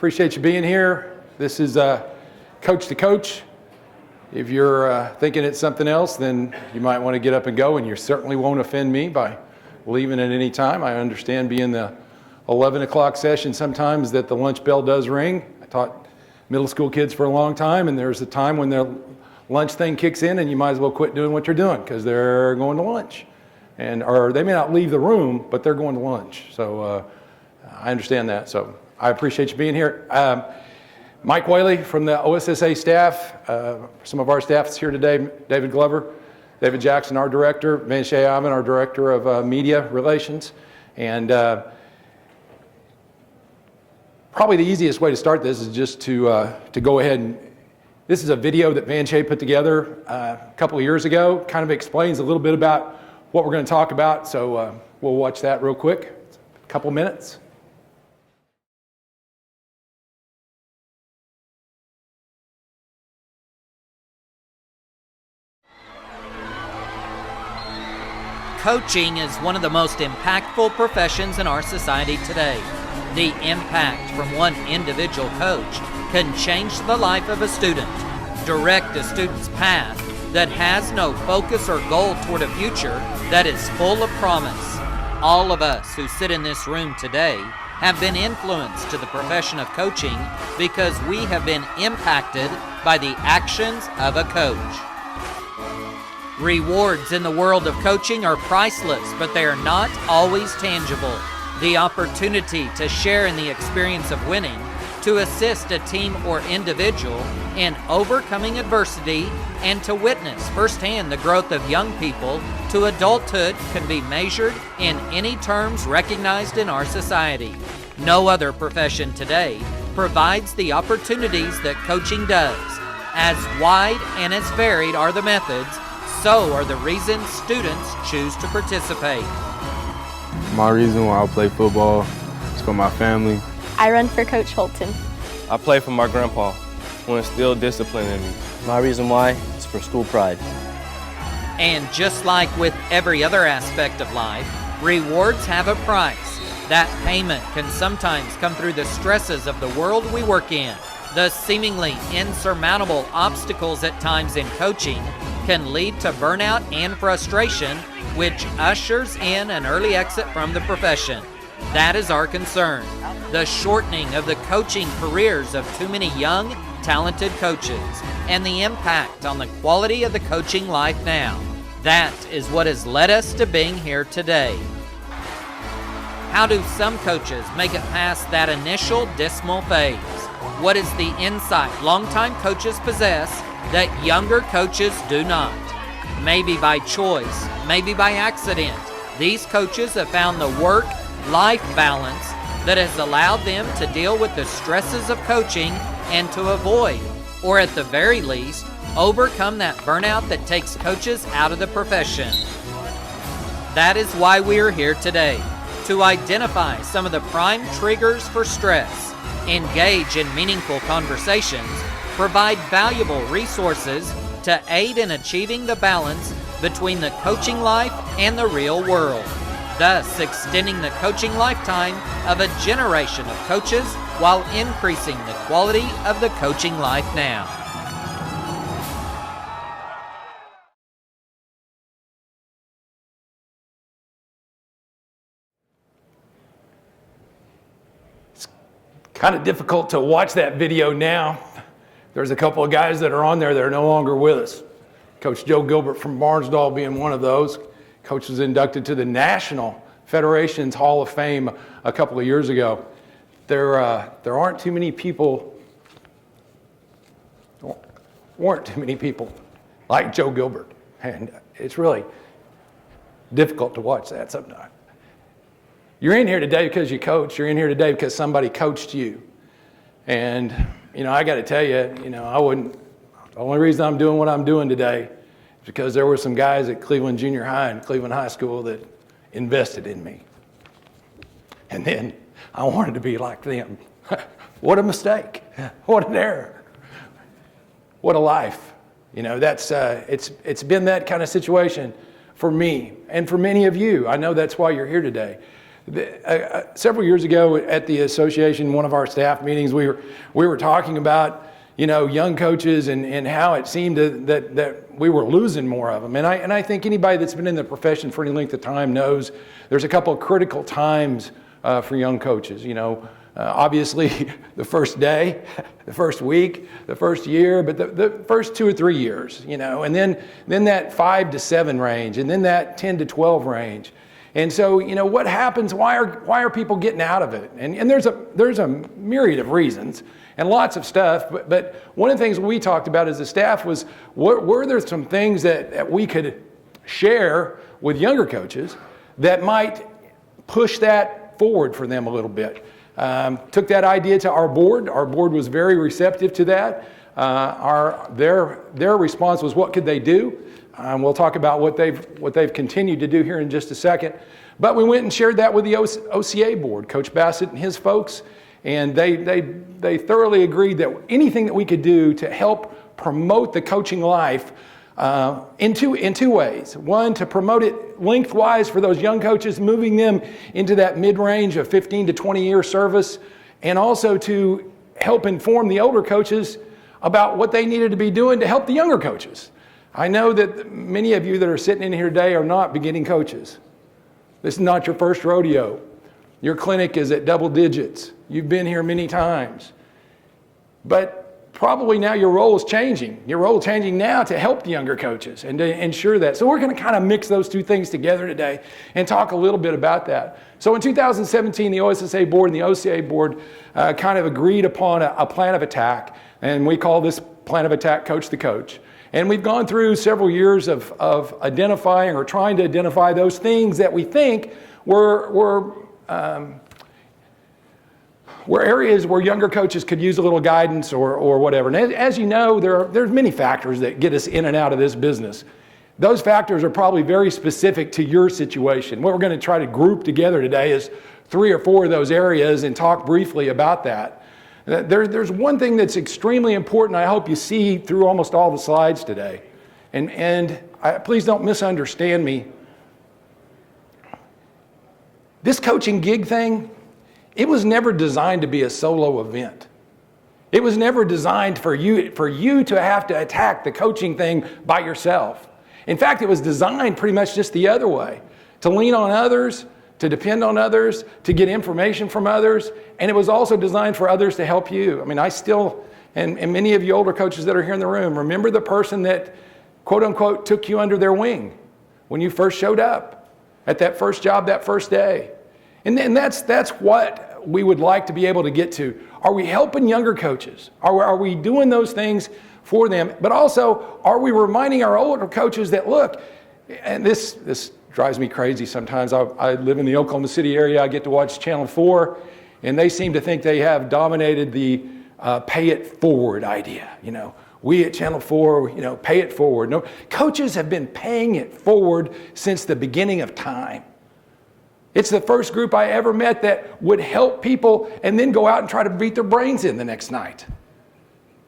Appreciate you being here. This is Coach to Coach. If you're thinking it's something else, then you might want to get up and go, and you certainly won't offend me by leaving at any time. I understand being the 11 o'clock session sometimes that the lunch bell does ring. I taught middle school kids for a long time, and there's a time when their lunch thing kicks in and you might as well quit doing what you're doing because they're going to lunch. Or they may not leave the room, but they're going to lunch. So I understand that. So I appreciate you being here. Mike Whaley from the OSSA staff, some of our staff is here today, David Glover, David Jackson, our director, Vanshay Ivan, our director of media relations. And probably the easiest way to start this is just to go ahead and, this is a video that Vanshay put together a couple of years ago, kind of explains a little bit about what we're going to talk about. So we'll watch that real quick, a couple minutes. Coaching is one of the most impactful professions in our society today. The impact from one individual coach can change the life of a student, direct a student's path that has no focus or goal toward a future that is full of promise. All of us who sit in this room today have been influenced to the profession of coaching because we have been impacted by the actions of a coach. Rewards in the world of coaching are priceless, but they are not always tangible. The opportunity to share in the experience of winning, to assist a team or individual in overcoming adversity, and to witness firsthand the growth of young people to adulthood can be measured in any terms recognized in our society. No other profession today provides the opportunities that coaching does. As wide and as varied are the methods, so are the reasons students choose to participate. My reason why I play football is for my family. I run for Coach Holton. I play for my grandpa, who instilled discipline in me. My reason why is for school pride. And just like with every other aspect of life, rewards have a price. That payment can sometimes come through the stresses of the world we work in. The seemingly insurmountable obstacles at times in coaching can lead to burnout and frustration, which ushers in an early exit from the profession. That is our concern. The shortening of the coaching careers of too many young, talented coaches, and the impact on the quality of the coaching life now. That is what has led us to being here today. How do some coaches make it past that initial dismal phase? What is the insight longtime coaches possess that younger coaches do not? Maybe by choice, maybe by accident, these coaches have found the work-life balance that has allowed them to deal with the stresses of coaching and to avoid, or at the very least, overcome that burnout that takes coaches out of the profession. That is why we are here today, to identify some of the prime triggers for stress, engage in meaningful conversations, provide valuable resources to aid in achieving the balance between the coaching life and the real world, thus extending the coaching lifetime of a generation of coaches while increasing the quality of the coaching life now. It's kind of difficult to watch that video now. There's a couple of guys that are on there that are no longer with us. Coach Joe Gilbert from Barnsdall being one of those. Coach was inducted to the National Federation's Hall of Fame a couple of years ago. There aren't too many people, weren't too many people like Joe Gilbert. And it's really difficult to watch that sometimes. You're in here today because you coach. You're in here today because somebody coached you. And I got to tell you, the only reason I'm doing what I'm doing today is because there were some guys at Cleveland Junior High and Cleveland High School that invested in me. And then I wanted to be like them. What a mistake. What an error. What a life. It's been that kind of situation for me and for many of you. I know that's why you're here today. Several years ago at the association, one of our staff meetings, we were talking about, young coaches and how it seemed that we were losing more of them. And I think anybody that's been in the profession for any length of time knows there's a couple of critical times for young coaches. Obviously the first day, the first week, the first year, but the first 2 or 3 years, and then that 5 to 7 range, and then that 10 to 12 range. And so, what happens? Why are people getting out of it? And there's a myriad of reasons and lots of stuff. But one of the things we talked about as a staff was, were there some things that we could share with younger coaches that might push that forward for them a little bit? Took that idea to our board. Our board was very receptive to that. Their response was, what could they do? We'll talk about what they've continued to do here in just a second. But we went and shared that with the OCA board, Coach Bassett and his folks, and they thoroughly agreed that anything that we could do to help promote the coaching life in two ways. One, to promote it lengthwise for those young coaches, moving them into that mid-range of 15 to 20-year service, and also to help inform the older coaches about what they needed to be doing to help the younger coaches. I know that many of you that are sitting in here today are not beginning coaches. This is not your first rodeo. Your clinic is at double digits. You've been here many times. But probably now your role is changing. Your role is changing now to help the younger coaches and to ensure that. So we're going to kind of mix those two things together today and talk a little bit about that. So in 2017, the OSSA board and the OCA board kind of agreed upon a plan of attack. And we call this plan of attack Coach the Coach. And we've gone through several years of identifying or trying to identify those things that we think were areas where younger coaches could use a little guidance or whatever. And as you know, there's many factors that get us in and out of this business. Those factors are probably very specific to your situation. What we're going to try to group together today is 3 or 4 of those areas and talk briefly about that. There's one thing that's extremely important I hope you see through almost all the slides today. And please don't misunderstand me. This coaching gig thing, it was never designed to be a solo event. It was never designed for you to have to attack the coaching thing by yourself. In fact, it was designed pretty much just the other way, to lean on others, to depend on others, to get information from others, and it was also designed for others to help you. I mean, I still, and many of you older coaches that are here in the room, remember the person that, quote unquote, took you under their wing when you first showed up at that first job, that first day. And that's what we would like to be able to get to. Are we helping younger coaches? Are we doing those things for them? But also, are we reminding our older coaches that, look, and this drives me crazy sometimes. I live in the Oklahoma City area. I get to watch Channel 4, and they seem to think they have dominated the pay it forward idea. We at Channel 4, pay it forward. No, coaches have been paying it forward since the beginning of time. It's the first group I ever met that would help people and then go out and try to beat their brains in the next night.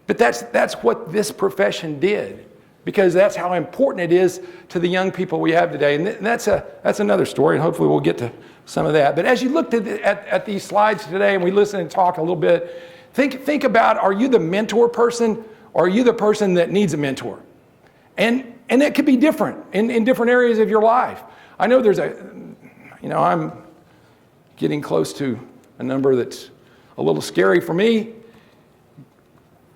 But that's what this profession did, because that's how important it is to the young people we have today. And that's another story, and hopefully we'll get to some of that. But as you looked at these slides today and we listen and talk a little bit, think about, are you the mentor person or are you the person that needs a mentor? And it could be different in different areas of your life. I know I'm getting close to a number that's a little scary for me.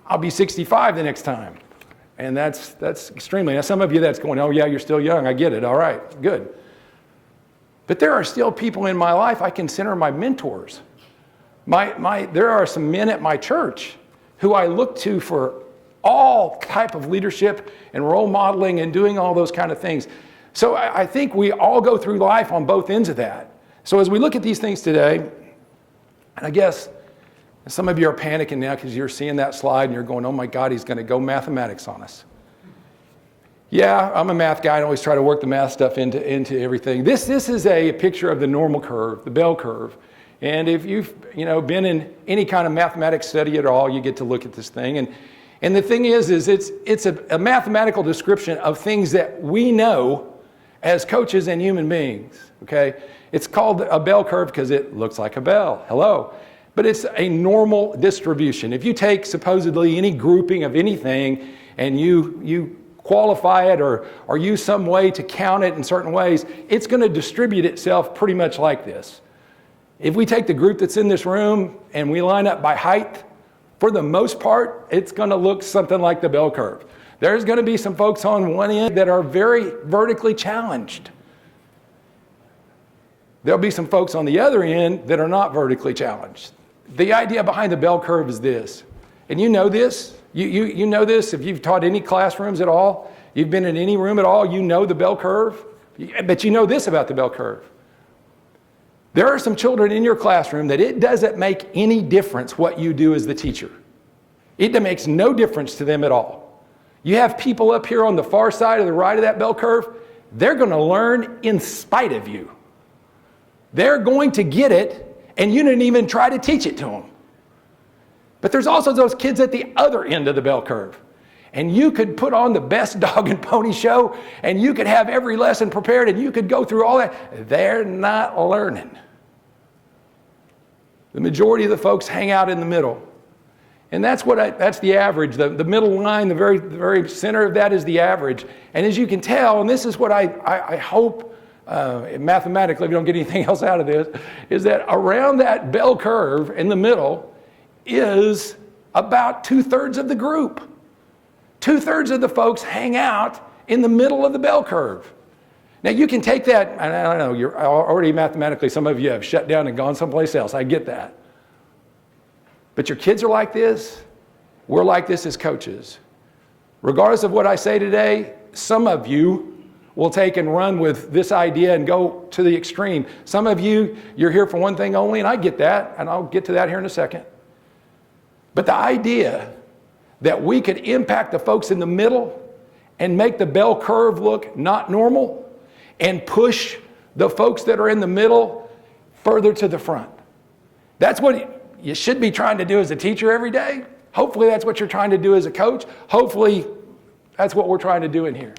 I'll be 65 the next time. And that's extremely, now some of you that's going, oh yeah, you're still young, I get it, all right, good. But there are still people in my life I consider my mentors. There are some men at my church who I look to for all type of leadership and role modeling and doing all those kind of things. So I think we all go through life on both ends of that. So as we look at these things today, and I guess some of you are panicking now because you're seeing that slide and you're going, oh my God, he's going to go mathematics on us. Yeah, I'm a math guy. I always try to work the math stuff into everything. This is a picture of the normal curve, the bell curve. And if you've been in any kind of mathematics study at all, you get to look at this thing. And the thing is it's a mathematical description of things that we know as coaches and human beings, okay? It's called a bell curve because it looks like a bell. Hello. But it's a normal distribution. If you take supposedly any grouping of anything and you qualify it or use some way to count it in certain ways, it's going to distribute itself pretty much like this. If we take the group that's in this room and we line up by height, for the most part, it's going to look something like the bell curve. There's going to be some folks on one end that are very vertically challenged. There'll be some folks on the other end that are not vertically challenged. The idea behind the bell curve is this, and you know this. You know this if you've taught any classrooms at all, you've been in any room at all, you know the bell curve, but you know this about the bell curve. There are some children in your classroom that it doesn't make any difference what you do as the teacher. It makes no difference to them at all. You have people up here on the far side or the right of that bell curve, they're going to learn in spite of you. They're going to get it, and you didn't even try to teach it to them. But there's also those kids at the other end of the bell curve. And you could put on the best dog and pony show, and you could have every lesson prepared, and you could go through all that. They're not learning. The majority of the folks hang out in the middle. And that's the average. The middle line, the very center of that is the average. And as you can tell, and this is what I hope, mathematically, if you don't get anything else out of this, is that around that bell curve in the middle is about 2/3 of the group. 2/3 of the folks hang out in the middle of the bell curve. Now you can take that, and I don't know, you're already mathematically, some of you have shut down and gone someplace else. I get that. But your kids are like this. We're like this as coaches. Regardless of what I say today, some of you will take and run with this idea and go to the extreme. Some of you, you're here for one thing only, and I get that, and I'll get to that here in a second. But the idea that we could impact the folks in the middle and make the bell curve look not normal and push the folks that are in the middle further to the front. That's what you should be trying to do as a teacher every day. Hopefully that's what you're trying to do as a coach. Hopefully that's what we're trying to do in here.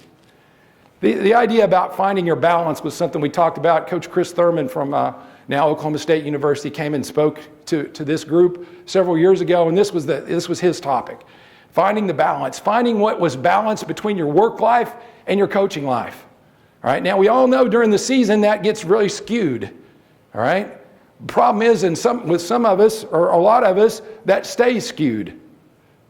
The idea about finding your balance was something we talked about. Coach Chris Thurman from now Oklahoma State University came and spoke to this group several years ago, and this was his topic. Finding the balance, finding what was balanced between your work life and your coaching life. All right, now we all know during the season that gets really skewed. All right, the problem is with some of us, or a lot of us, that stays skewed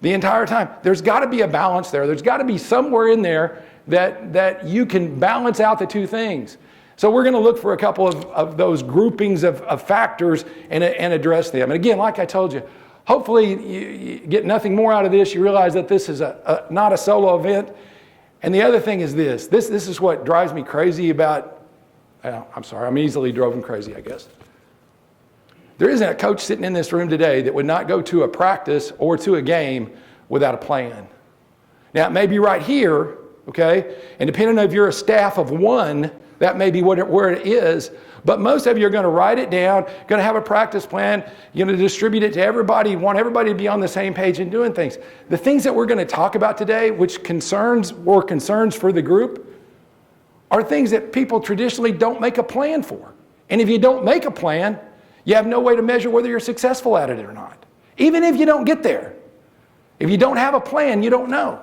the entire time. There's got to be a balance there. There's got to be somewhere in there that you can balance out the two things. So we're going to look for a couple of those groupings of factors and address them. And again, like I told you, hopefully you get nothing more out of this. You realize that this is not a solo event. And the other thing is this is what drives me crazy about, I'm easily driven crazy, I guess. There isn't a coach sitting in this room today that would not go to a practice or to a game without a plan. Now, it may be right here, okay? And depending on if you're a staff of one, that may be where it is. But most of you are going to write it down, going to have a practice plan, you're going to distribute it to everybody, you want everybody to be on the same page and doing things. The things that we're going to talk about today, which were concerns for the group, are things that people traditionally don't make a plan for. And if you don't make a plan, you have no way to measure whether you're successful at it or not. Even if you don't get there. If you don't have a plan, you don't know.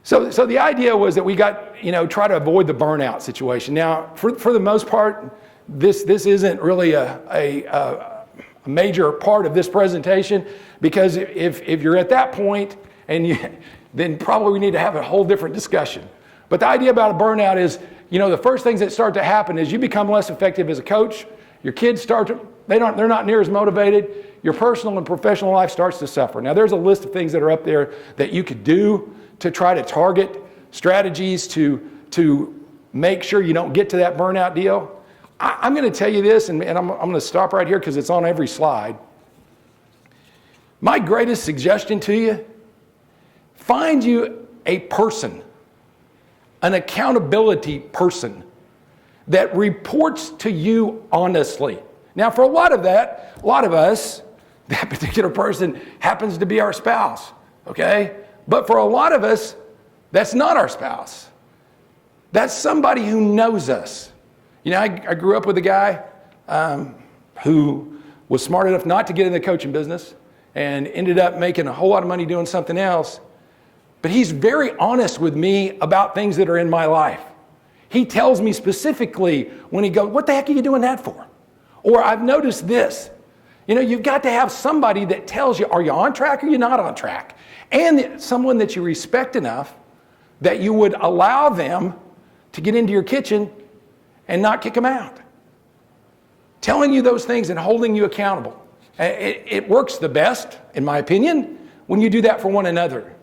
So the idea was that we try to avoid the burnout situation. Now, for the most part, this isn't really a major part of this presentation, because if you're at that point, then probably we need to have a whole different discussion. But the idea about a burnout is, the first things that start to happen is you become less effective as a coach. Your kids they're not near as motivated. Your personal and professional life starts to suffer. Now, there's a list of things that are up there that you could do to try to target strategies to make sure you don't get to that burnout deal. I'm going to tell you this, and I'm going to stop right here because it's on every slide. My greatest suggestion to you, find you a person, an accountability person that reports to you honestly. Now, for a lot of us, that particular person happens to be our spouse, okay? But for a lot of us, that's not our spouse. That's somebody who knows us. You know, I grew up with a guy who was smart enough not to get in the coaching business and ended up making a whole lot of money doing something else. But he's very honest with me about things that are in my life. He tells me specifically when he goes, what the heck are you doing that for? Or I've noticed this. You know, you've got to have somebody that tells you, are you on track or are you not on track? And someone that you respect enough that you would allow them to get into your kitchen and not kick them out. Telling you those things and holding you accountable. It works the best, in my opinion, when you do that for one another.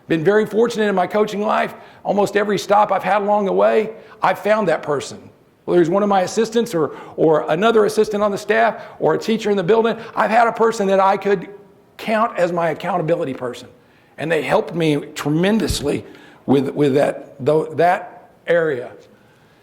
Been very fortunate in my coaching life. Almost every stop I've had along the way, I've found that person. Whether he's one of my assistants or another assistant on the staff or a teacher in the building, I've had a person that I could count as my accountability person. And they helped me tremendously with that area.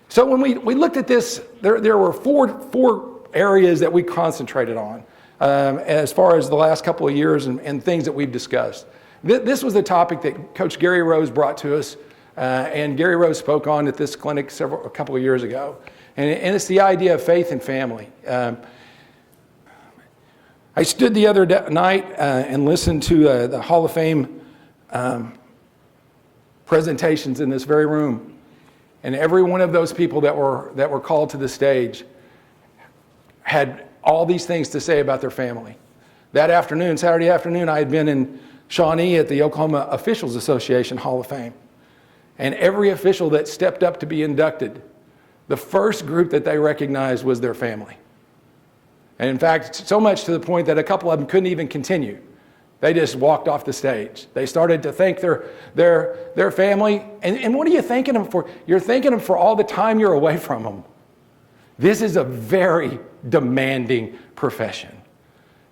So when we looked at this, there were four areas that we concentrated on as far as the last couple of years and things that we've discussed. This was the topic that Coach Gary Rose brought to us, and Gary Rose spoke on at this clinic a couple of years ago. And it's the idea of faith and family. I stood the other night and listened to the Hall of Fame presentations in this very room. And every one of those people that were called to the stage had all these things to say about their family. That afternoon, Saturday afternoon, I had been in Shawnee at the Oklahoma Officials Association Hall of Fame. And every official that stepped up to be inducted, the first group that they recognized was their family. And in fact, so much to the point that a couple of them couldn't even continue. They just walked off the stage. They started to thank their family. And what are you thanking them for? You're thanking them for all the time you're away from them. This is a very demanding profession.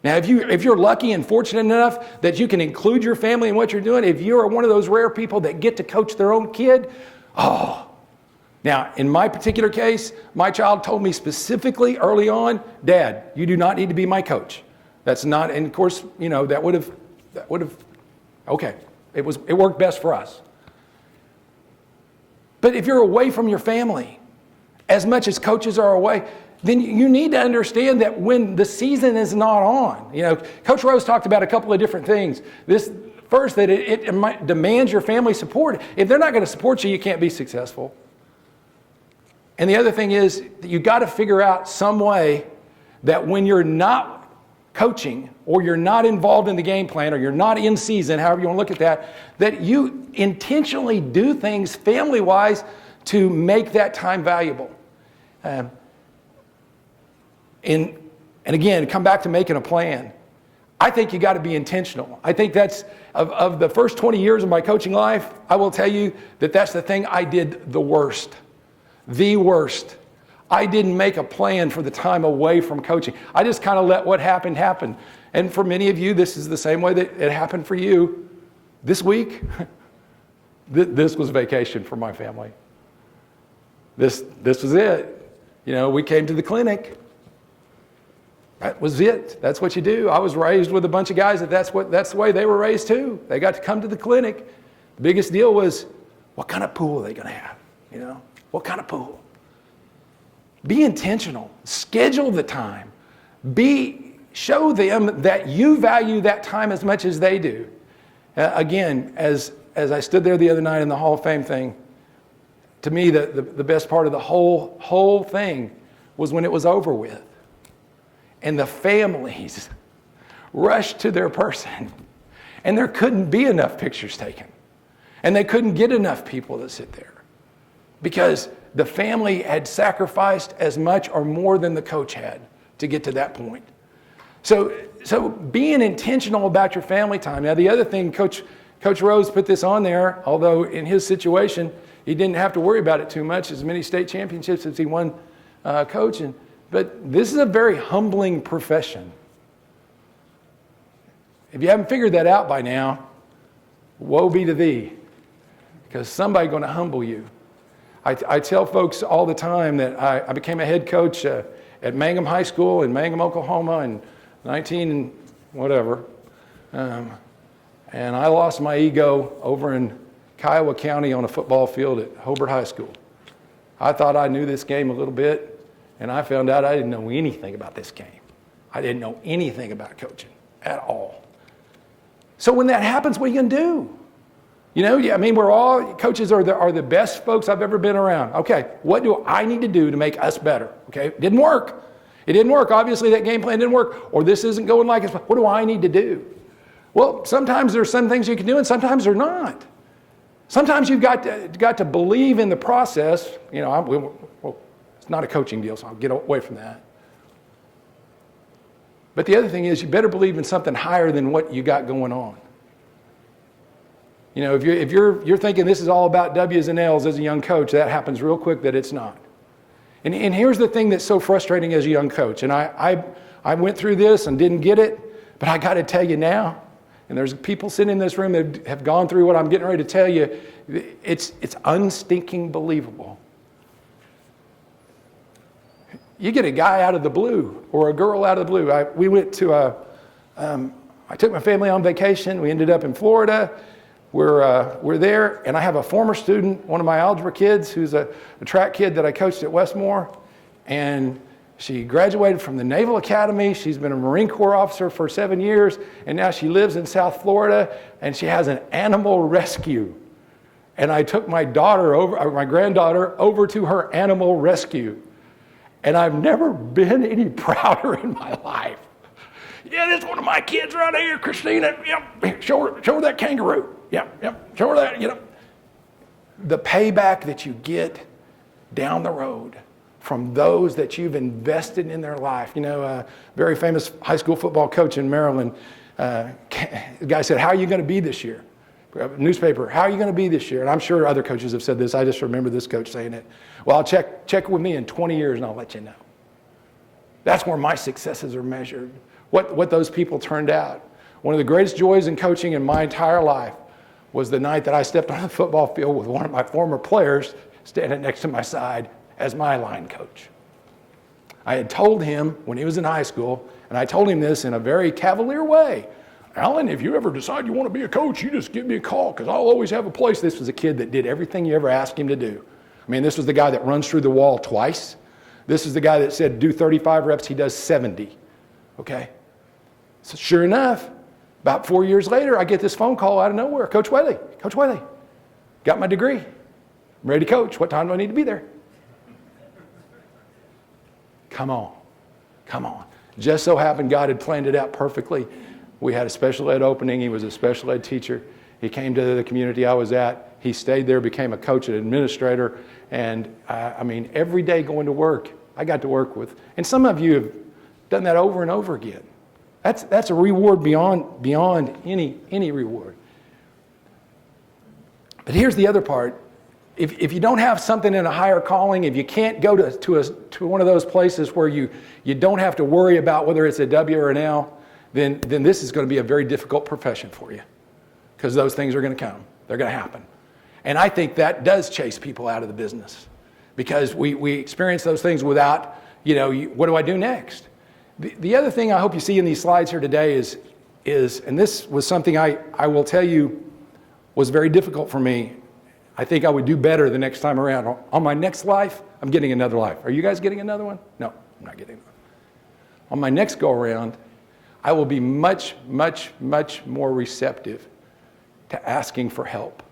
Now, if you're lucky and fortunate enough that you can include your family in what you're doing, if you are one of those rare people that get to coach their own kid, oh. Now, in my particular case, my child told me specifically early on, Dad, you do not need to be my coach. That's not, and of course, you know, that would have, okay, it worked best for us. But if you're away from your family, as much as coaches are away, then you need to understand that when the season is not on, you know, Coach Rose talked about a couple of different things. This first, that it demands your family support. If they're not going to support you, you can't be successful. And the other thing is that you got to figure out some way that when you're not coaching or you're not involved in the game plan or you're not in season, however you want to look at that you intentionally do things family-wise to make that time valuable. And again, come back to making a plan. I think you got to be intentional. I think that's, of the first 20 years of my coaching life, I will tell you that that's the thing I did the worst. The worst. I didn't make a plan for the time away from coaching. I just kind of let what happened happen. And for many of you, this is the same way that it happened for you. This week, this was vacation for my family. This was it. You know, we came to the clinic. That was it. That's what you do. I was raised with a bunch of guys that's the way they were raised too. They got to come to the clinic. The biggest deal was, what kind of pool are they going to have? You know, what kind of pool? Be intentional. Schedule the time. Show them that you value that time as much as they do. Again, as I stood there the other night in the Hall of Fame thing, to me the best part of the whole thing was when it was over with. And the families rushed to their person. And there couldn't be enough pictures taken. And they couldn't get enough people to sit there. Because the family had sacrificed as much or more than the coach had to get to that point. So being intentional about your family time. Now the other thing, Coach Rose put this on there, although in his situation, he didn't have to worry about it too much, as many state championships as he won coaching. But this is a very humbling profession. If you haven't figured that out by now, woe be to thee, because somebody's going to humble you. I tell folks all the time that I became a head coach at Mangum High School in Mangum, Oklahoma in 19 and whatever. And I lost my ego over in Kiowa County on a football field at Hobart High School. I thought I knew this game a little bit, and I found out I didn't know anything about this game. I didn't know anything about coaching at all. So when that happens, what are you going to do? You know, I mean, coaches are the best folks I've ever been around. Okay, what do I need to do to make us better? Okay, it didn't work. It didn't work. Obviously, that game plan didn't work, or this isn't going like it's. What do I need to do? Well, sometimes there's some things you can do, and sometimes they're not. Sometimes you've got to believe in the process. You know, it's not a coaching deal, so I'll get away from that. But the other thing is, you better believe in something higher than what you got going on. You know, if you're thinking this is all about W's and L's as a young coach, that happens real quick that it's not. And here's the thing that's so frustrating as a young coach. And I went through this and didn't get it, but I got to tell you now, and there's people sitting in this room that have gone through what I'm getting ready to tell you, it's unstinking believable. You get a guy out of the blue or a girl out of the blue. I took my family on vacation. We ended up in Florida. We're there, and I have a former student, one of my algebra kids, who's a track kid that I coached at Westmore, and she graduated from the Naval Academy. She's been a Marine Corps officer for 7 years, and now she lives in South Florida, and she has an animal rescue. And I took my granddaughter over to her animal rescue, and I've never been any prouder in my life. Yeah, that's one of my kids right here, Christina. Yep, show her that kangaroo. Yep, show her that, you know. The payback that you get down the road from those that you've invested in their life. You know, a very famous high school football coach in Maryland, the guy said, "How are you going to be this year?" Newspaper, "How are you going to be this year?" And I'm sure other coaches have said this. I just remember this coach saying it. "Well, I'll check with me in 20 years and I'll let you know." That's where my successes are measured. What those people turned out. One of the greatest joys in coaching in my entire life was the night that I stepped on the football field with one of my former players standing next to my side as my line coach. I had told him when he was in high school, and I told him this in a very cavalier way, "Alan, if you ever decide you want to be a coach, you just give me a call because I'll always have a place." This was a kid that did everything you ever asked him to do. I mean, this was the guy that runs through the wall twice. This is the guy that said do 35 reps, he does 70. Okay? So sure enough, about 4 years later, I get this phone call out of nowhere. Coach Whaley, got my degree. I'm ready to coach. What time do I need to be there? Come on. Just so happened God had planned it out perfectly. We had a special ed opening. He was a special ed teacher. He came to the community I was at. He stayed there, became a coach, an administrator. And I mean, every day going to work, I got to work with. And some of you have done that over and over again. That's a reward beyond any reward. But here's the other part. If you don't have something in a higher calling, if you can't go to one of those places where you don't have to worry about whether it's a W or an L, then this is going to be a very difficult profession for you, because those things are going to come. They're going to happen. And I think that does chase people out of the business, because we experience those things without, what do I do next? The other thing I hope you see in these slides here today is, and this was something I will tell you was very difficult for me. I think I would do better the next time around. On my next life, I'm getting another life. Are you guys getting another one? No, I'm not getting one. On my next go around, I will be much, much, much more receptive to asking for help.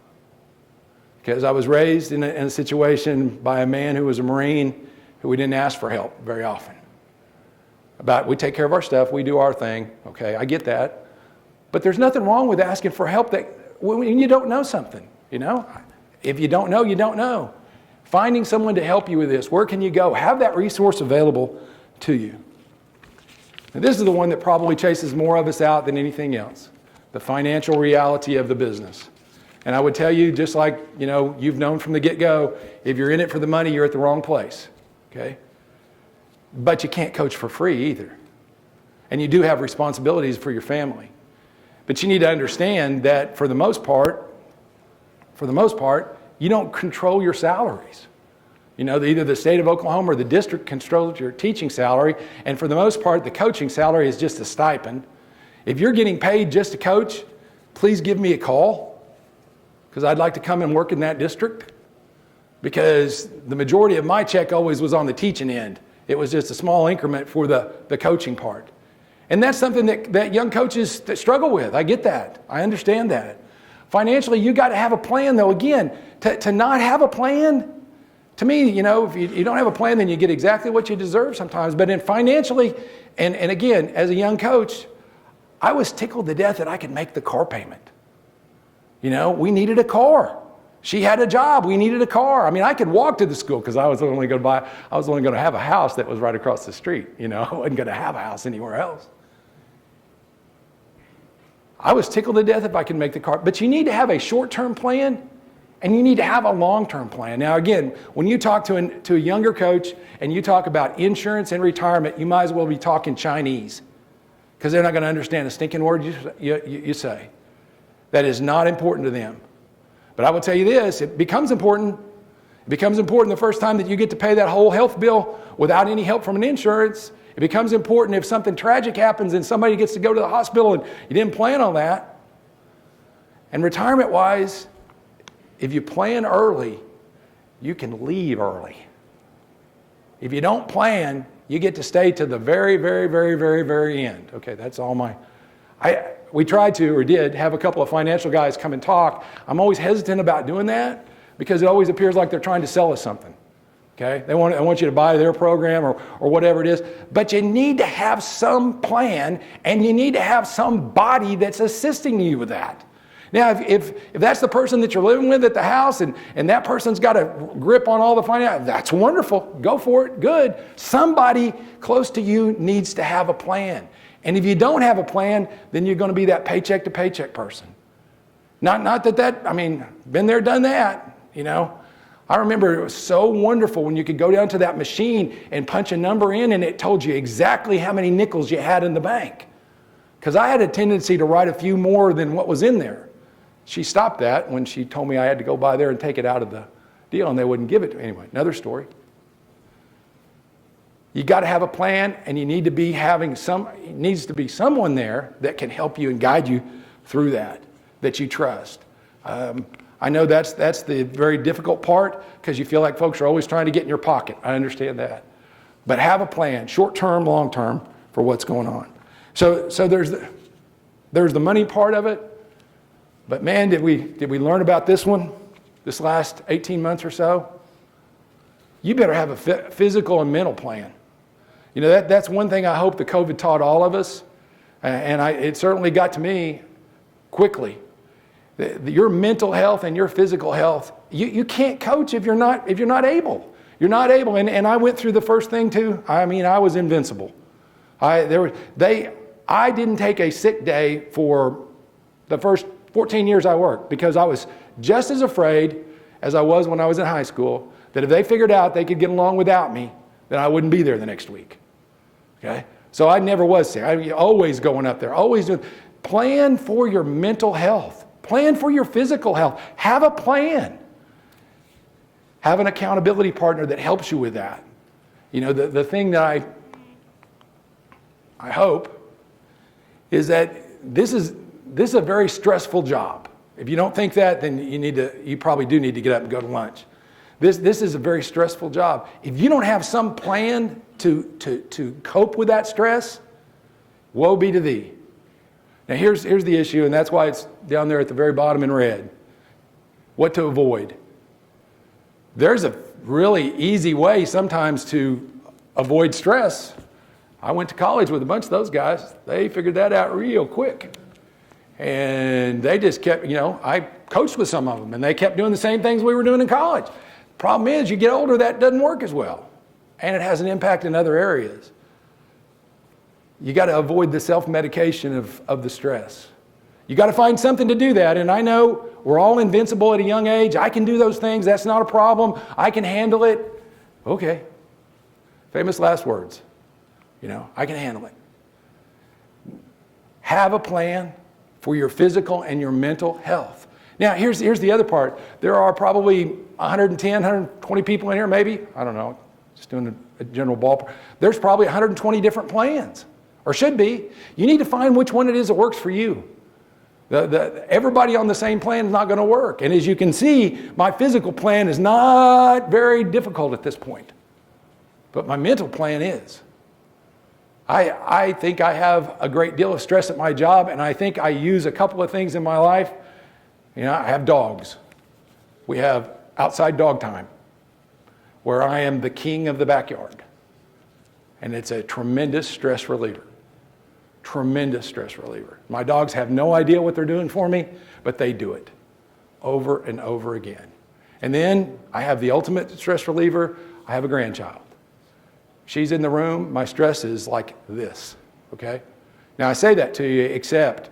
Because I was raised in a situation by a man who was a Marine who we didn't ask for help very often. We take care of our stuff, we do our thing, okay, I get that. But there's nothing wrong with asking for help when you don't know something, If you don't know, you don't know. Finding someone to help you with this, where can you go? Have that resource available to you. And this is the one that probably chases more of us out than anything else, the financial reality of the business. And I would tell you, just like, you've known from the get-go, if you're in it for the money, you're at the wrong place, okay? But you can't coach for free either. And you do have responsibilities for your family. But you need to understand that for the most part, you don't control your salaries. Either the state of Oklahoma or the district controls your teaching salary, and for the most part, the coaching salary is just a stipend. If you're getting paid just to coach, please give me a call, because I'd like to come and work in that district. because the majority of my check always was on the teaching end. It was just a small increment for the coaching part. And that's something that young coaches that struggle with. I get that. I understand that. Financially, you got to have a plan, though. Again, to not have a plan, to me, if you don't have a plan, then you get exactly what you deserve sometimes. But financially, and again, as a young coach, I was tickled to death that I could make the car payment. We needed a car. She had a job. We needed a car. I mean, I could walk to the school because I was only going to have a house that was right across the street. I wasn't going to have a house anywhere else. I was tickled to death if I could make the car. But you need to have a short-term plan, and you need to have a long-term plan. Now, again, when you talk to a younger coach and you talk about insurance and retirement, you might as well be talking Chinese, because they're not going to understand a stinking word you say. That is not important to them. But I will tell you this, it becomes important. It becomes important the first time that you get to pay that whole health bill without any help from an insurance. It becomes important if something tragic happens and somebody gets to go to the hospital and you didn't plan on that. And retirement-wise, if you plan early, you can leave early. If you don't plan, you get to stay to the very, very, very, very, very end. Okay, that's all we tried to, or did, have a couple of financial guys come and talk. I'm always hesitant about doing that because it always appears like they're trying to sell us something. Okay, they want you to buy their program or whatever it is. But you need to have some plan, and you need to have somebody that's assisting you with that. Now, if that's the person that you're living with at the house, and that person's got a grip on all the finance, that's wonderful. Go for it. Good. Somebody close to you needs to have a plan. And if you don't have a plan, then you're going to be that paycheck to paycheck person. Not that, been there, done that, I remember it was so wonderful when you could go down to that machine and punch a number in and it told you exactly how many nickels you had in the bank. Because I had a tendency to write a few more than what was in there. She stopped that when she told me I had to go by there and take it out of the deal, and they wouldn't give it to me. Anyway, another story. You got to have a plan, and you need to be it needs to be someone there that can help you and guide you through that you trust. I know that's the very difficult part because you feel like folks are always trying to get in your pocket. I understand that. But have a plan, short-term, long-term, for what's going on. So there's the money part of it. But man, did we learn about this one this last 18 months or so? You better have a physical and mental plan. That's one thing I hope the COVID taught all of us. And it certainly got to me quickly. Your mental health and your physical health, you can't coach if you're not able. You're not able. And I went through the first thing too. I was invincible. I didn't take a sick day for the first 14 years I worked because I was just as afraid as I was when I was in high school that if they figured out they could get along without me, then I wouldn't be there the next week. Okay? So I never was sick. I always going up there, always doing. Plan for your mental health. Plan for your physical health. Have a plan. Have an accountability partner that helps you with that. The thing that I hope is that this is a very stressful job. If you don't think that, then you probably do need to get up and go to lunch. This is a very stressful job. If you don't have some plan to cope with that stress, woe be to thee. Now here's the issue, and that's why it's down there at the very bottom in red. What to avoid. There's a really easy way sometimes to avoid stress. I went to college with a bunch of those guys. They figured that out real quick. And they just kept, I coached with some of them, and they kept doing the same things we were doing in college. Problem is, you get older, that doesn't work as well. And it has an impact in other areas. You got to avoid the self-medication of the stress. You got to find something to do that. And I know we're all invincible at a young age. I can do those things. That's not a problem. I can handle it. Okay. Famous last words. I can handle it. Have a plan for your physical and your mental health. Now, here's the other part. There are probably 110, 120 people in here, maybe. I don't know. Just doing a general ballpark. There's probably 120 different plans. Or should be. You need to find which one it is that works for you. Everybody on the same plan is not going to work. And as you can see, my physical plan is not very difficult at this point. But my mental plan is. I think I have a great deal of stress at my job, and I think I use a couple of things in my life. You know, I have dogs. We have outside dog time, where I am the king of the backyard. And it's a tremendous stress reliever. Tremendous stress reliever. My dogs have no idea what they're doing for me, but they do it over and over again. And then I have the ultimate stress reliever. I have a grandchild. She's in the room. My stress is like this, okay? Now, I say that to you, except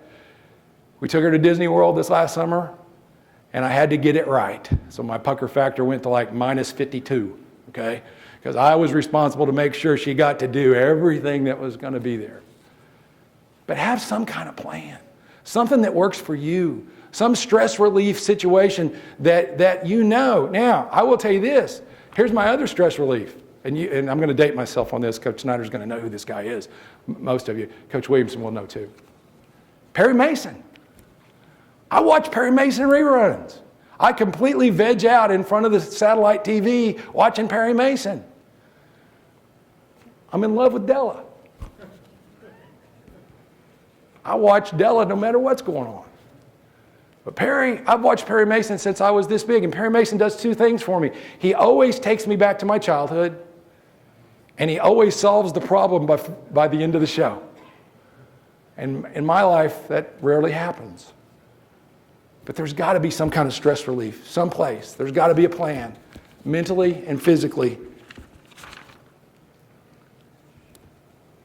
we took her to Disney World this last summer, and I had to get it right. So my pucker factor went to like minus 52, okay? Because I was responsible to make sure she got to do everything that was going to be there. But have some kind of plan, something that works for you, some stress relief situation that you know. Now, I will tell you this. Here's my other stress relief. And I'm going to date myself on this. Coach Snyder's going to know who this guy is. Most of you. Coach Williamson will know too. Perry Mason. I watch Perry Mason reruns. I completely veg out in front of the satellite TV watching Perry Mason. I'm in love with Della. I watch Della no matter what's going on. But I've watched Perry Mason since I was this big, and Perry Mason does two things for me. He always takes me back to my childhood, and he always solves the problem by the end of the show. And in my life, that rarely happens. But there's got to be some kind of stress relief, someplace. There's got to be a plan, mentally and physically.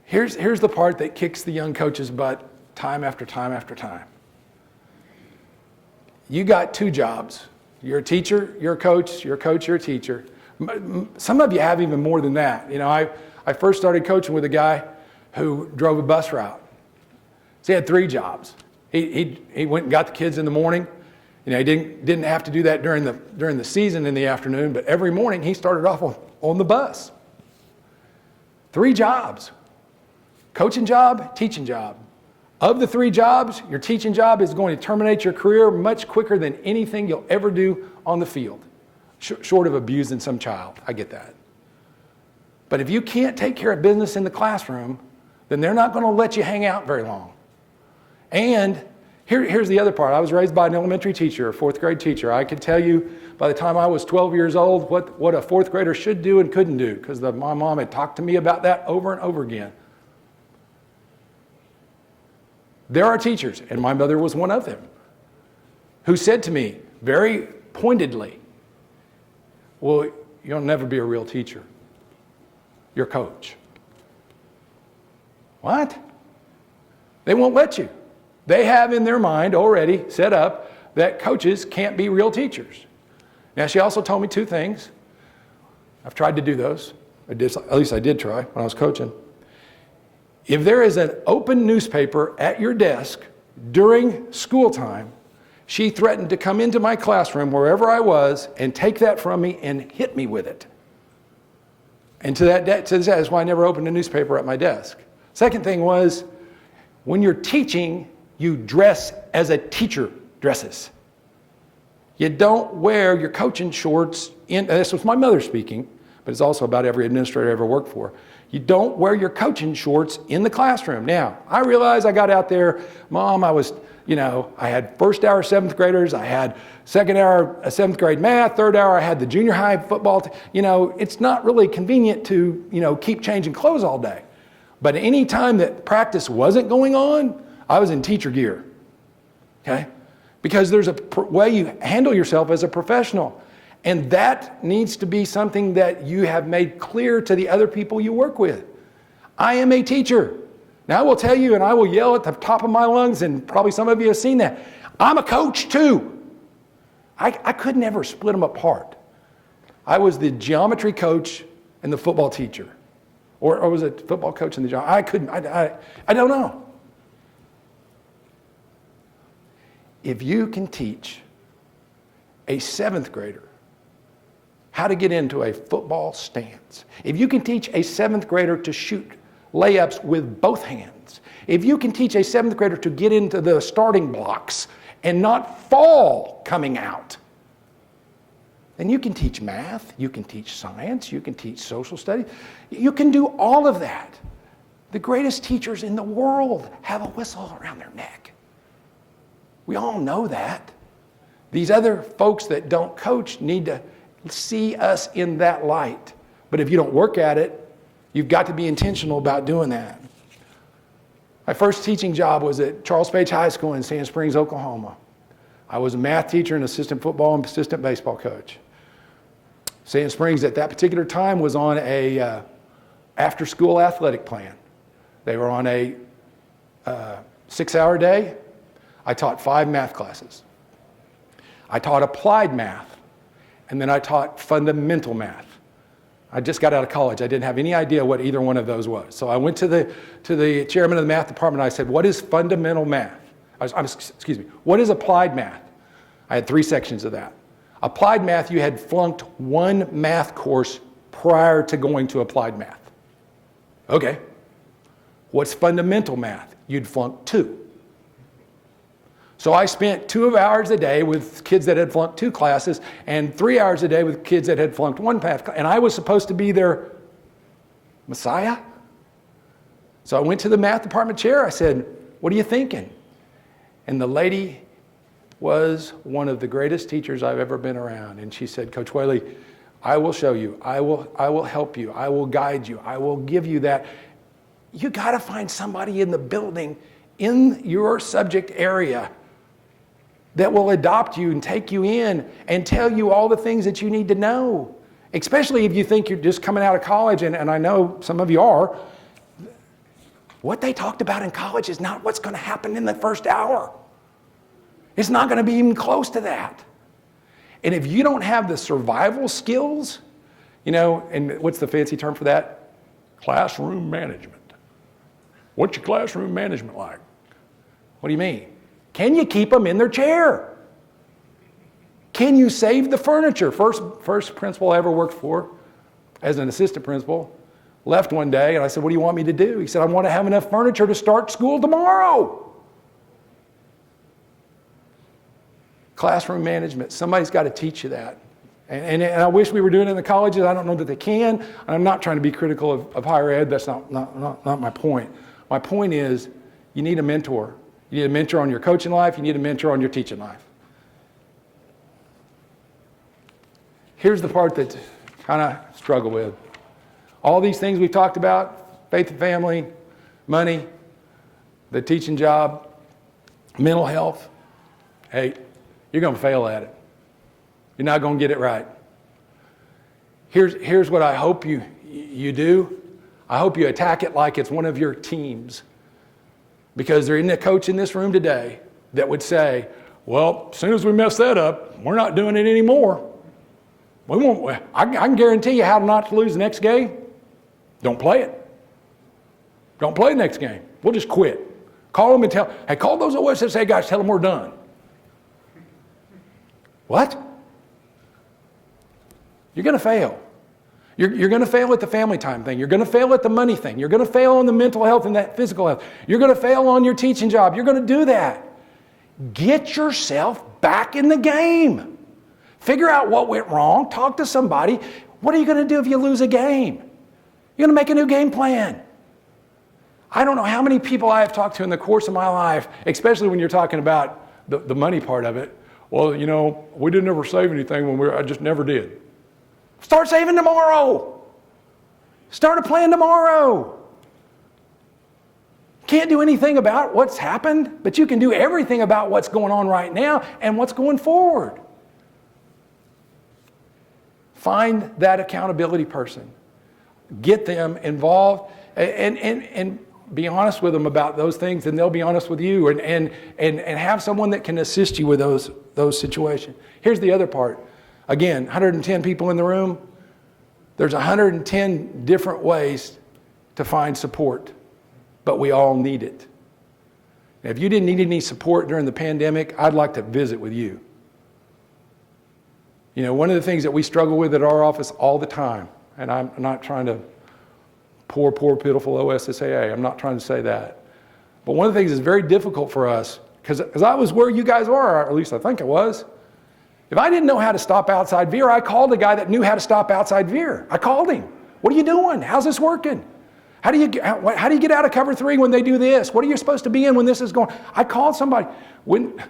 Here's the part that kicks the young coach's butt time after time after time. You got two jobs. You're a teacher, you're a coach, you're a teacher. Some of you have even more than that. You know, I first started coaching with a guy who drove a bus route. So he had three jobs. He went and got the kids in the morning. You know, he didn't have to do that during the season in the afternoon, but every morning he started off on the bus. Three jobs. Coaching job, teaching job. Of the three jobs, your teaching job is going to terminate your career much quicker than anything you'll ever do on the field, short of abusing some child. I get that. But if you can't take care of business in the classroom, then they're not going to let you hang out very long. And here's the other part. I was raised by an elementary teacher, a fourth grade teacher. I could tell you by the time I was 12 years old what a fourth grader should do and couldn't do, because my mom had talked to me about that over and over again. There are teachers, and my mother was one of them, who said to me very pointedly, well, you'll never be a real teacher. You're a coach. What? They won't let you. They have in their mind already set up that coaches can't be real teachers. Now, she also told me two things. I've tried to do those. At least I did try when I was coaching. If there is an open newspaper at your desk during school time, she threatened to come into my classroom wherever I was and take that from me and hit me with it. And to this day, that's why I never opened a newspaper at my desk. Second thing was, when you're teaching, you dress as a teacher dresses. You don't wear your coaching shorts this was my mother speaking, but it's also about every administrator I ever worked for. You don't wear your coaching shorts in the classroom. Now, I realized I got out there, Mom, I had first hour seventh graders, I had second hour seventh grade math, third hour I had the junior high football. It's not really convenient to, keep changing clothes all day. But any time that practice wasn't going on, I was in teacher gear, okay? Because there's a way you handle yourself as a professional. And that needs to be something that you have made clear to the other people you work with. I am a teacher. Now I will tell you, and I will yell at the top of my lungs, and probably some of you have seen that, I'm a coach too. I could never split them apart. I was the geometry coach and the football teacher. Or was it football coach and the geometry? I don't know. If you can teach a seventh grader how to get into a football stance, if you can teach a seventh grader to shoot layups with both hands, If you can teach a 7th grader to get into the starting blocks and not fall coming out, then you can teach math, you can teach science, you can teach social studies. You can do all of that. The greatest teachers in the world have a whistle around their neck. We all know that. These other folks that don't coach need to see us in that light. But if you don't work at it, you've got to be intentional about doing that. My first teaching job was at Charles Page High School in Sand Springs, Oklahoma. I was a math teacher and assistant football and assistant baseball coach. Sand Springs at that particular time was on a after-school athletic plan. They were on a 6-hour day. I taught 5 math classes. I taught applied math, and then I taught fundamental math. I just got out of college. I didn't have any idea what either one of those was. So I went to the chairman of the math department, and I said, what is fundamental math? What is applied math? I had 3 sections of that. Applied math, you had flunked 1 math course prior to going to applied math. Okay. What's fundamental math? You'd flunked 2. So I spent 2 hours a day with kids that had flunked 2 classes and 3 hours a day with kids that had flunked 1 math class. And I was supposed to be their messiah. So I went to the math department chair. I said, what are you thinking? And the lady was one of the greatest teachers I've ever been around. And she said, Coach Whaley, I will show you. I will help you. I will guide you. I will give you that. You got to find somebody in the building in your subject area that will adopt you and take you in and tell you all the things that you need to know. Especially if you think you're just coming out of college, and I know some of you are. What they talked about in college is not what's going to happen in the first hour. It's not going to be even close to that. And if you don't have the survival skills, and what's the fancy term for that? Classroom management. What's your classroom management like? What do you mean? Can you keep them in their chair? Can you save the furniture? First principal I ever worked for as an assistant principal left one day, and I said, what do you want me to do? He said, I want to have enough furniture to start school tomorrow. Classroom management. Somebody's got to teach you that. And I wish we were doing it in the colleges. I don't know that they can. And I'm not trying to be critical of higher ed. That's not my point. My point is you need a mentor. You need a mentor on your coaching life. You need a mentor on your teaching life. Here's the part that I kind of struggle with. All these things we've talked about, faith and family, money, the teaching job, mental health. Hey, you're going to fail at it. You're not going to get it right. Here's what I hope you do. I hope you attack it like it's one of your teams. Because there isn't a coach in this room today that would say, well, as soon as we mess that up, we're not doing it anymore. We won't. I can guarantee you how not to lose the next game. Don't play it. Don't play the next game. We'll just quit. Call them and call those OSSA guys, tell them we're done. What? You're going to fail. You're going to fail at the family time thing. You're going to fail at the money thing. You're going to fail on the mental health and that physical health. You're going to fail on your teaching job. You're going to do that. Get yourself back in the game. Figure out what went wrong. Talk to somebody. What are you going to do if you lose a game? You're going to make a new game plan. I don't know how many people I have talked to in the course of my life, especially when you're talking about the money part of it. Well, we didn't ever save anything I just never did. Start saving tomorrow. Start a plan tomorrow. Can't do anything about what's happened, but you can do everything about what's going on right now and what's going forward. Find that accountability person. Get them involved and be honest with them about those things, and they'll be honest with you, and have someone that can assist you with those situations. Here's the other part. Again, 110 people in the room. There's 110 different ways to find support, but we all need it. If you didn't need any support during the pandemic, I'd like to visit with you. One of the things that we struggle with at our office all the time, and I'm not trying to poor, pitiful OSSAA, I'm not trying to say that. But one of the things that's very difficult for us, because I was where you guys are, or at least I think I was. If I didn't know how to stop outside veer, I called a guy that knew how to stop outside veer. I called him. What are you doing? How's this working? How do you get out of cover 3 when they do this? What are you supposed to be in when this is going? I called somebody. In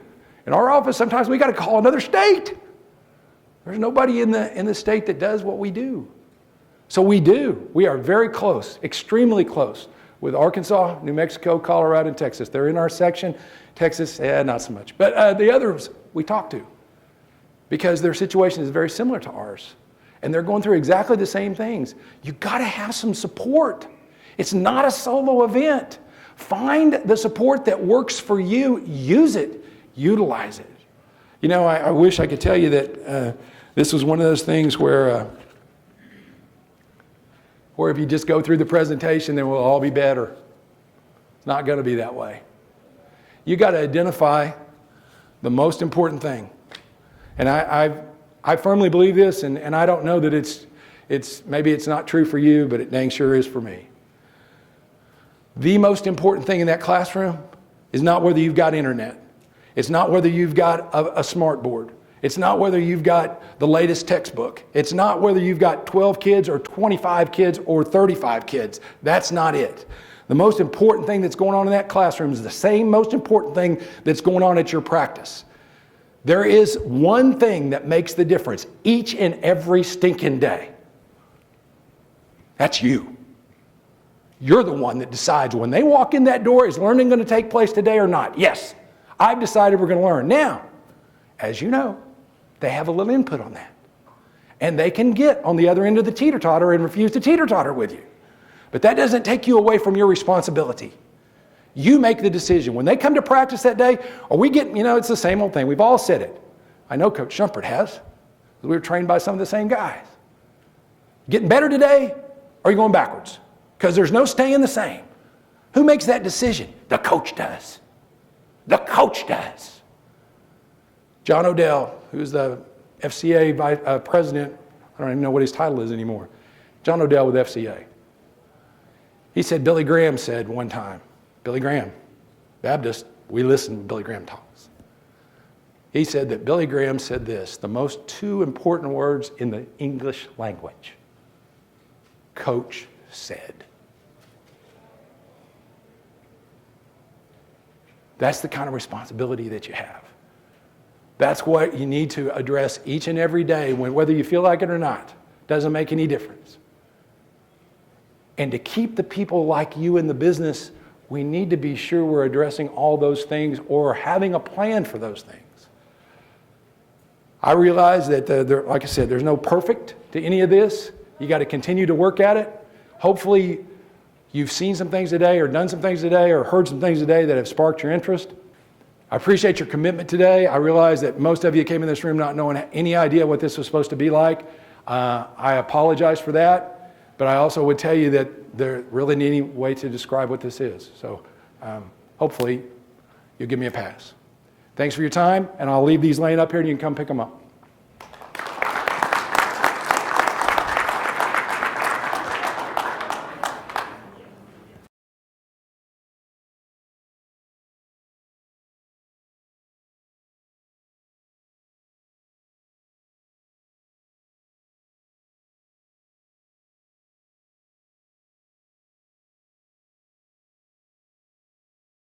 our office, sometimes we got to call another state. There's nobody in the state that does what we do. So we do. We are very close, extremely close with Arkansas, New Mexico, Colorado, and Texas. They're in our section. Texas, not so much. But the others we talk to because their situation is very similar to ours. And they're going through exactly the same things. You got to have some support. It's not a solo event. Find the support that works for you. Use it. Utilize it. You know, I wish I could tell you that this was one of those things where if you just go through the presentation, then we'll all be better. It's not going to be that way. You got to identify the most important thing. And I firmly believe this, and I don't know that it's maybe it's not true for you, but it dang sure is for me. The most important thing in that classroom is not whether you've got internet. It's not whether you've got a smart board. It's not whether you've got the latest textbook. It's not whether you've got 12 kids or 25 kids or 35 kids. That's not it. The most important thing that's going on in that classroom is the same most important thing that's going on at your practice. There is one thing that makes the difference each and every stinking day. That's you. You're the one that decides when they walk in that door, is learning going to take place today or not? Yes, I've decided we're going to learn. Now, as you know, they have a little input on that. And they can get on the other end of the teeter-totter and refuse to teeter-totter with you. But that doesn't take you away from your responsibility. You make the decision. When they come to practice that day, or we get, it's the same old thing. We've all said it. I know Coach Shumpert has. We were trained by some of the same guys. Getting better today, or are you going backwards? Because there's no staying the same. Who makes that decision? The coach does. The coach does. John Odell, who's the FCA president, I don't even know what his title is anymore. John Odell with FCA. He said, Billy Graham said one time, Billy Graham, Baptist, we listen when Billy Graham talks. He said that Billy Graham said this, the most 2 important words in the English language. Coach said. That's the kind of responsibility that you have. That's what you need to address each and every day, whether you feel like it or not. Doesn't make any difference. And to keep the people like you in the business, we need to be sure we're addressing all those things or having a plan for those things. I realize that, like I said, there's no perfect to any of this. You got to continue to work at it. Hopefully, you've seen some things today or done some things today or heard some things today that have sparked your interest. I appreciate your commitment today. I realize that most of you came in this room not knowing any idea what this was supposed to be like. I apologize for that. But I also would tell you that there really ain't any way to describe what this is. So hopefully you'll give me a pass. Thanks for your time, and I'll leave these laying up here and you can come pick them up.